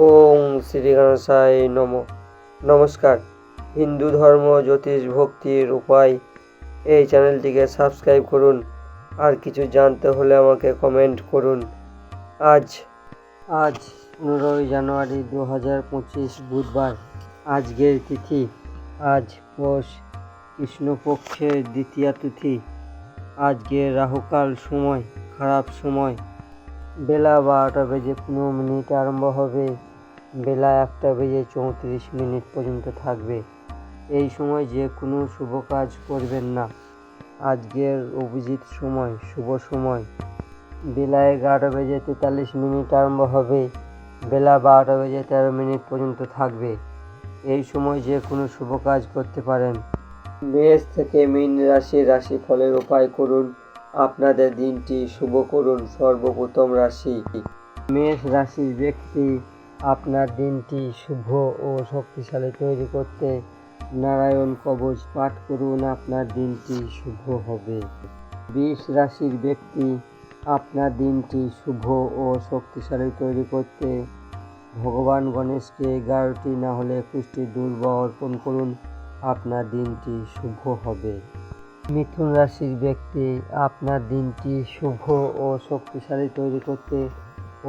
ওং শ্রী গণেশায় নম। নমস্কার। হিন্দু ধর্ম জ্যোতিষ ভক্তির উপায় এই চ্যানেলটিকে সাবস্ক্রাইব করুন। আর কিছু জানতে হলে আমাকে কমেন্ট করুন। আজ 15 জানুয়ারি 2025 বুধবার। আজকের তিথি আজ পৌষ কৃষ্ণপক্ষের দ্বিতীয়া তিথি। আজকে রাহুকাল সময়, খারাপ সময় বেলা 12টা বেজে 15 মিনিট আরম্ভ হবে, বেলা 1টা বেজে 34 মিনিট পর্যন্ত থাকবে। এই সময় যে কোনো শুভ কাজ করবেন না। আজকের অভিজিৎ সময়, শুভ সময় বেলা 11টা বেজে 43 মিনিট আরম্ভ হবে, বেলা 12টা বেজে 13 মিনিট পর্যন্ত থাকবে। এই সময় যে কোনো শুভ কাজ করতে পারেন। মেষ থেকে মীন রাশিফলের উপায় করুন। আপনাদের দিনটি শুভ করুন। সর্বপ্রথম রাশি মেষ রাশির ব্যক্তি, আপনার দিনটি শুভ ও শক্তিশালী তৈরি করতে নারায়ণ কবচ পাঠ করুন। আপনার দিনটি শুভ হবে। বৃষ রাশির ব্যক্তি, আপনার দিনটি শুভ ও শক্তিশালী তৈরি করতে ভগবান গণেশকে 11টি না হলে 21টি দুর্ব অর্পণ করুন। আপনার দিনটি শুভ হবে। মিথুন রাশির ব্যক্তি, আপনার দিনটি শুভ ও শক্তিশালী তৈরি করতে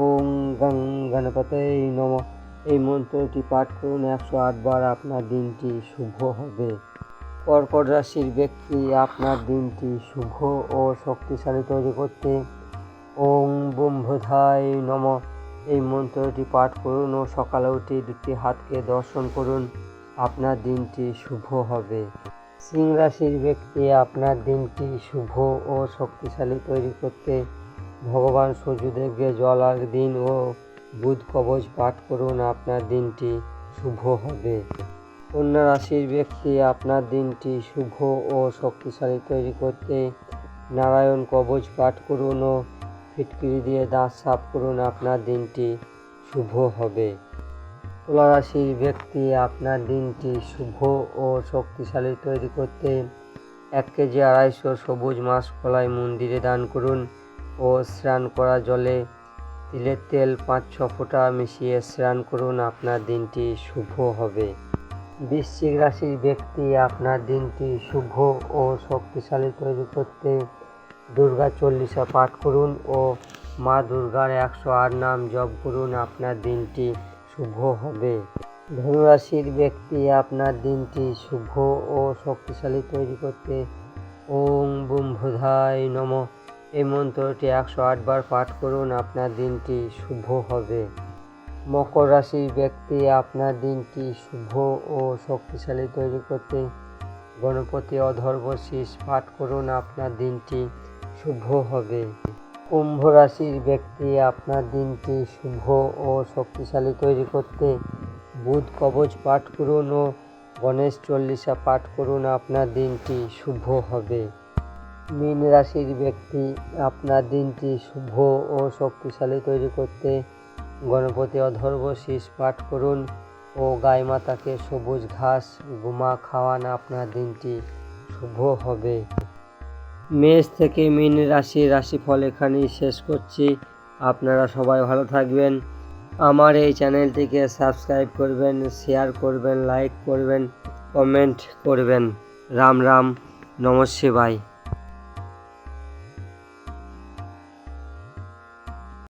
ওং গং গণপতয়ে নমঃ এই মন্ত্রটি পাঠ করুন 108 বার। আপনার দিনটি শুভ হবে। কর্কট রাশির ব্যক্তি, আপনার দিনটি শুভ ও শক্তিশালী তৈরি করতে ওং ব্রহ্মধায় নমঃ এই মন্ত্রটি পাঠ করুন ও সকালে উঠে দুটি হাতকে দর্শন করুন। আপনার দিনটি শুভ হবে। সিংহ রাশির ব্যক্তি, আপনার দিনটি শুভ ও শক্তিশালী তৈরি করতে ভগবান সূর্যদেবকে জল আর্ঘ্য দিন ও বুধ কবচ পাঠ করুন। আপনার দিনটি শুভ হবে। কন্যা রাশির ব্যক্তি, আপনার দিনটি শুভ ও শক্তিশালী তৈরি করতে নারায়ণ কবচ পাঠ করুন ও ফিটকিরি দিয়ে দাঁত সাফ করুন। আপনার দিনটি শুভ হবে। তুলা রাশির ব্যক্তি, আপনার দিনটি শুভ ও শক্তিশালী তৈরি করতে 1 কেজি 250 সবুজ মাসকলাই মন্দিরে দান করুন ও স্নান করা জলে তিলের তেল 5-6 ফোঁটা মিশিয়ে স্নান করুন। আপনার দিনটি শুভ হবে। বৃশ্চিক রাশির ব্যক্তি, আপনার দিনটি শুভ ও শক্তিশালী তৈরি করতে দুর্গা চল্লিশা পাঠ করুন ও মা দুর্গার 108 নাম জপ করুন। আপনার দিনটি শুভ হবে। ধনুরাশির ব্যক্তি, আপনার দিনটি শুভ ও শক্তিশালী তৈরি করতে ওং ব্রহ্মধায় নমঃ এই মন্ত্রটি 108 বার পাঠ করুন। আপনার দিনটি শুভ হবে। মকর রাশির ব্যক্তি, আপনার দিনটি শুভ ও শক্তিশালী তৈরি করতে গণপতি অধর্ব শীষ পাঠ করুন। আপনার দিনটি শুভ হবে। কুম্ভ রাশির ব্যক্তি, আপনার দিনটি শুভ ও শক্তিশালী তৈরি করতে বুধ কবচ পাঠ করুন ও গণেশ চল্লিশা পাঠ করুন। আপনার দিনটি শুভ হবে। মীন রাশির ব্যক্তি, আপনার দিনটি শুভ ও শক্তিশালী তৈরি করতে গণপতি অধর্ব শীষ পাঠ করুন ও গাই মাতাকে সবুজ ঘাস গুমা খাওয়ান। আপনার দিনটি শুভ হবে। মেষ থেকে মীন রাশিফল এখানেই শেষ করছি। আপনারা সবাই ভালো থাকবেন। আমার এই চ্যানেলটিকে সাবস্ক্রাইব করবেন, শেয়ার করবেন, লাইক করবেন, কমেন্ট করবেন। রাম রাম, নমঃ শিবায়।